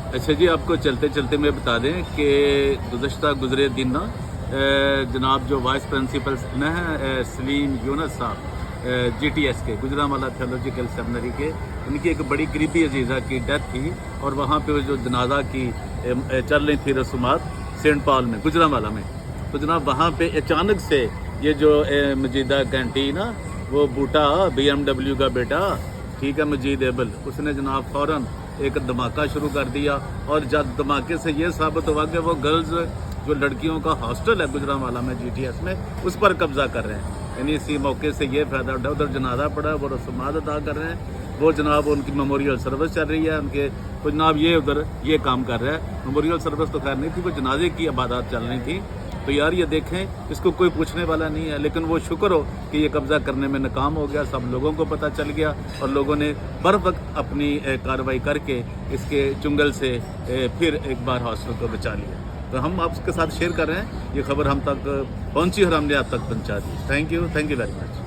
अच्छा जी, आपको चलते चलते मैं बता दें कि गुज़रे दिन ना जनाब जो वाइस प्रिंसिपल ना है सलीम यूनुस साहब GTS के गुजरांवाला थियोलॉजिकल सेमिनरी के, उनकी एक बड़ी करीबी अजीज़ा की डेथ थी और वहाँ पे जो जनाजा की चल रही थी रसूमात सेंट पॉल में गुजरांवाला में, तो जनाब वहाँ पे अचानक से ये जो मजीदा घंटी ना वो बूटा BMW का बेटा, ठीक है, मजीद एबल, उसने जनाब फ़ौरन एक धमाका शुरू कर दिया और जब धमाके से ये साबित हुआ कि वो गर्ल्स जो लड़कियों का हॉस्टल है गुजरांवाला में GTS में, उस पर कब्जा कर रहे हैं। यानी इसी मौके से ये फ़ायदा उठा, उधर जनाजा पड़ा, वो रसूमात अदा कर रहे हैं, वो जनाब उनकी मेमोरियल सर्विस चल रही है उनके, तो जनाब ये उधर ये काम कर रहा है। मेमोरियल सर्विस तो खैर नहीं थी, वो जनाजे की इबादत चल रही थी। तो यार ये देखें, इसको कोई पूछने वाला नहीं है, लेकिन वो शुक्र हो कि ये कब्ज़ा करने में नाकाम हो गया, सब लोगों को पता चल गया और लोगों ने बर वक्त अपनी कार्रवाई करके इसके चुंगल से फिर एक बार हॉस्टल को बचा लिया। तो हम आपके साथ शेयर कर रहे हैं, ये खबर हम तक पहुंची और हमने आप तक पहुंचा दी। Thank you very much.